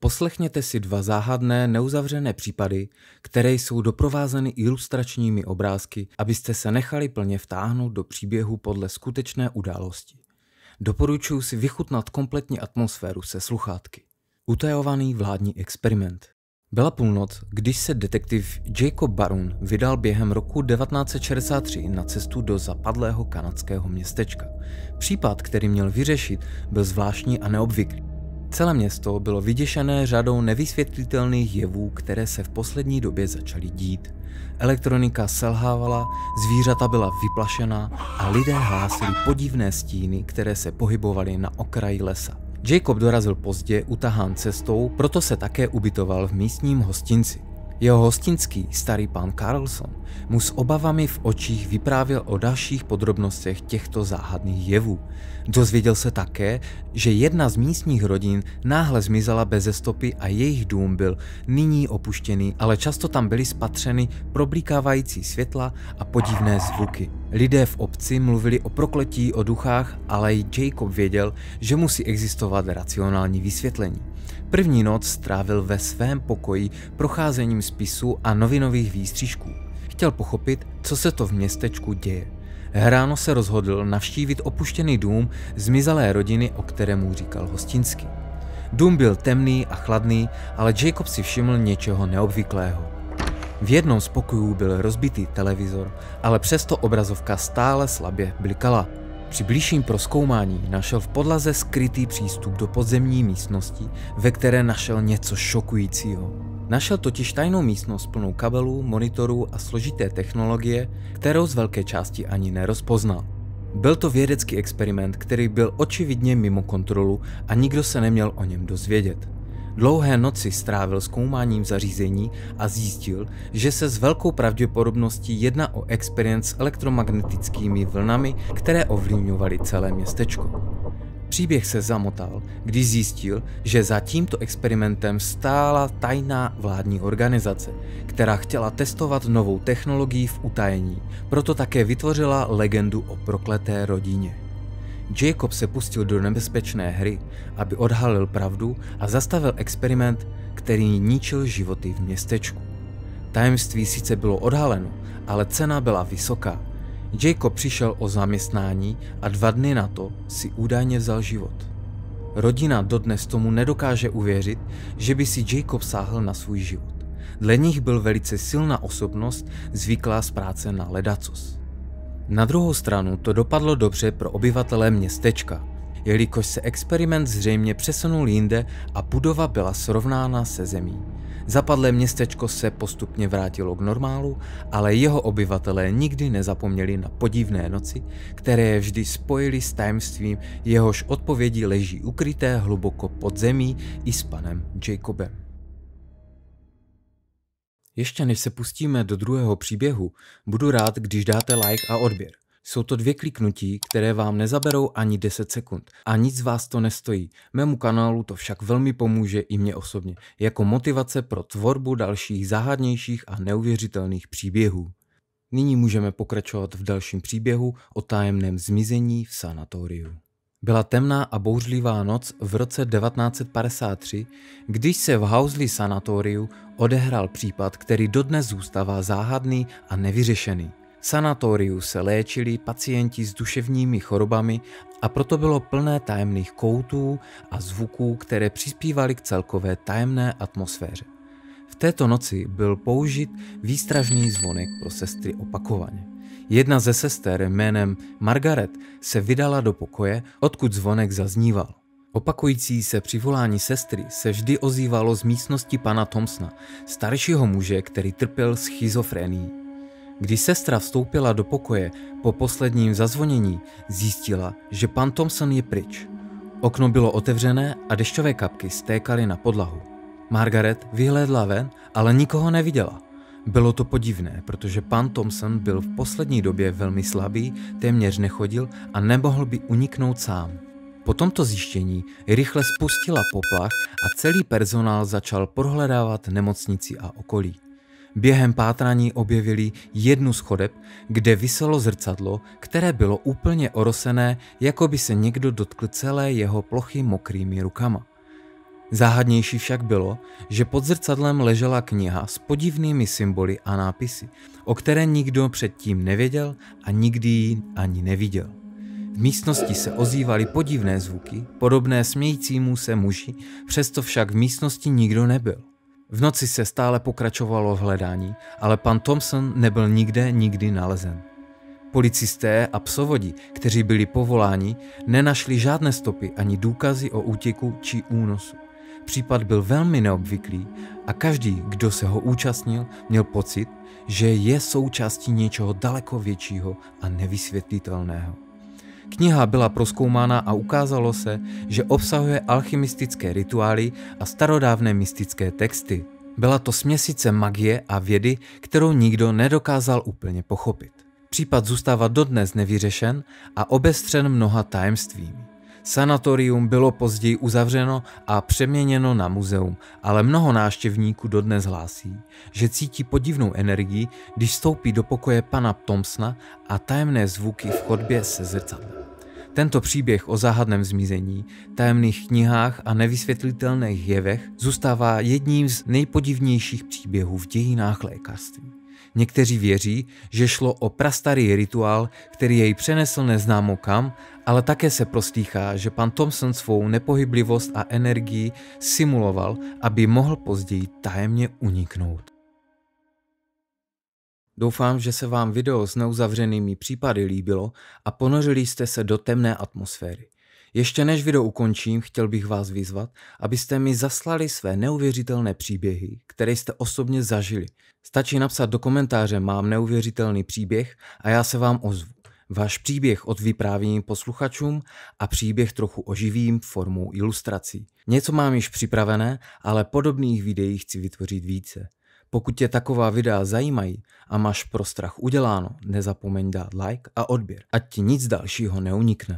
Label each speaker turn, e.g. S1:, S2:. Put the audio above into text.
S1: Poslechněte si dva záhadné neuzavřené případy, které jsou doprovázeny ilustračními obrázky, abyste se nechali plně vtáhnout do příběhu podle skutečné události. Doporučuji si vychutnat kompletní atmosféru se sluchátky. Utajovaný vládní experiment. Byla půlnoc, když se detektiv Jacob Baron vydal během roku 1963 na cestu do zapadlého kanadského městečka. Případ, který měl vyřešit, byl zvláštní a neobvyklý. Celé město bylo vyděšené řadou nevysvětlitelných jevů, které se v poslední době začaly dít. Elektronika selhávala, zvířata byla vyplašená a lidé hlásili podivné stíny, které se pohybovaly na okraji lesa. Jacob dorazil pozdě, utahán cestou, proto se také ubytoval v místním hostinci. Jeho hostinský starý pán Carlson mu s obavami v očích vyprávěl o dalších podrobnostech těchto záhadných jevů. Dozvěděl se také, že jedna z místních rodin náhle zmizela beze stopy a jejich dům byl nyní opuštěný, ale často tam byly spatřeny problikávající světla a podivné zvuky. Lidé v obci mluvili o prokletí, o duchách, ale i Jacob věděl, že musí existovat racionální vysvětlení. První noc strávil ve svém pokoji procházením spisů a novinových výstřižků. Chtěl pochopit, co se to v městečku děje. Ráno se rozhodl navštívit opuštěný dům zmizelé rodiny, o kterému říkal hostinský. Dům byl temný a chladný, ale Jacob si všiml něčeho neobvyklého. V jednom z pokojů byl rozbitý televizor, ale přesto obrazovka stále slabě blikala. Při bližším prozkoumání našel v podlaze skrytý přístup do podzemní místnosti, ve které našel něco šokujícího. Našel totiž tajnou místnost plnou kabelů, monitorů a složité technologie, kterou z velké části ani nerozpoznal. Byl to vědecký experiment, který byl očividně mimo kontrolu a nikdo se neměl o něm dozvědět. Dlouhé noci strávil zkoumáním zařízení a zjistil, že se s velkou pravděpodobností jedná o experiment s elektromagnetickými vlnami, které ovlivňovaly celé městečko. Příběh se zamotal, když zjistil, že za tímto experimentem stála tajná vládní organizace, která chtěla testovat novou technologii v utajení, proto také vytvořila legendu o prokleté rodině. Jacob se pustil do nebezpečné hry, aby odhalil pravdu a zastavil experiment, který ničil životy v městečku. Tajemství sice bylo odhaleno, ale cena byla vysoká. Jacob přišel o zaměstnání a 2 dny na to si údajně vzal život. Rodina dodnes tomu nedokáže uvěřit, že by si Jacob sáhl na svůj život. Dle nich byl velice silná osobnost, zvyklá z práce na ledacos. Na druhou stranu to dopadlo dobře pro obyvatele městečka, jelikož se experiment zřejmě přesunul jinde a budova byla srovnána se zemí. Zapadlé městečko se postupně vrátilo k normálu, ale jeho obyvatelé nikdy nezapomněli na podivné noci, které je vždy spojili s tajemstvím, jehož odpovědi leží ukryté hluboko pod zemí i s panem Jacobem. Ještě než se pustíme do druhého příběhu, budu rád, když dáte like a odběr. Jsou to 2 kliknutí, které vám nezaberou ani 10 sekund a nic vás to nestojí. Mému kanálu to však velmi pomůže i mně osobně, jako motivace pro tvorbu dalších záhadnějších a neuvěřitelných příběhů. Nyní můžeme pokračovat v dalším příběhu o tajemném zmizení v sanatoriu. Byla temná a bouřlivá noc v roce 1953, když se v Housley sanatoriu odehrál případ, který dodnes zůstává záhadný a nevyřešený. V sanatoriu se léčili pacienti s duševními chorobami a proto bylo plné tajemných koutů a zvuků, které přispívaly k celkové tajemné atmosféře. V této noci byl použit výstražný zvonek pro sestry opakovaně. Jedna ze sester jménem Margaret se vydala do pokoje, odkud zvonek zazníval. Opakující se přivolání sestry se vždy ozývalo z místnosti pana Thompsona, staršího muže, který trpěl schizofrenií. Když sestra vstoupila do pokoje po posledním zazvonění, zjistila, že pan Thompson je pryč. Okno bylo otevřené a dešťové kapky stékaly na podlahu. Margaret vyhlédla ven, ale nikoho neviděla. Bylo to podivné, protože pan Thompson byl v poslední době velmi slabý, téměř nechodil a nemohl by uniknout sám. Po tomto zjištění rychle spustila poplach a celý personál začal prohledávat nemocnici a okolí. Během pátrání objevili jednu z chodeb, kde viselo zrcadlo, které bylo úplně orosené, jako by se někdo dotkl celé jeho plochy mokrými rukama. Záhadnější však bylo, že pod zrcadlem ležela kniha s podivnými symboly a nápisy, o které nikdo předtím nevěděl a nikdy ji ani neviděl. V místnosti se ozývaly podivné zvuky, podobné smějícímu se muži, přesto však v místnosti nikdo nebyl. V noci se stále pokračovalo v hledání, ale pan Thompson nebyl nikdy nalezen. Policisté a psovodi, kteří byli povoláni, nenašli žádné stopy ani důkazy o útěku či únosu. Případ byl velmi neobvyklý a každý, kdo se ho účastnil, měl pocit, že je součástí něčeho daleko většího a nevysvětlitelného. Kniha byla prozkoumána a ukázalo se, že obsahuje alchymistické rituály a starodávné mystické texty. Byla to směsice magie a vědy, kterou nikdo nedokázal úplně pochopit. Případ zůstává dodnes nevyřešen a obestřen mnoha tajemstvími. Sanatorium bylo později uzavřeno a přeměněno na muzeum, ale mnoho návštěvníků dodnes hlásí, že cítí podivnou energii, když vstoupí do pokoje pana Thompsona a tajemné zvuky v chodbě se zrcadlem. Tento příběh o záhadném zmizení, tajemných knihách a nevysvětlitelných jevech zůstává jedním z nejpodivnějších příběhů v dějinách lékařství. Někteří věří, že šlo o prastarý rituál, který jej přenesl neznámo kam, ale také se proslýchá, že pan Thompson svou nepohyblivost a energii simuloval, aby mohl později tajemně uniknout. Doufám, že se vám video s neuzavřenými případy líbilo a ponořili jste se do temné atmosféry. Ještě než video ukončím, chtěl bych vás vyzvat, abyste mi zaslali své neuvěřitelné příběhy, které jste osobně zažili. Stačí napsat do komentáře "Mám neuvěřitelný příběh" a já se vám ozvu. Váš příběh odvyprávím posluchačům a příběh trochu oživím formou ilustrací. Něco mám již připravené, ale podobných videí chci vytvořit více. Pokud tě taková videa zajímají a máš pro strach uděláno, nezapomeň dát like a odběr, ať ti nic dalšího neunikne.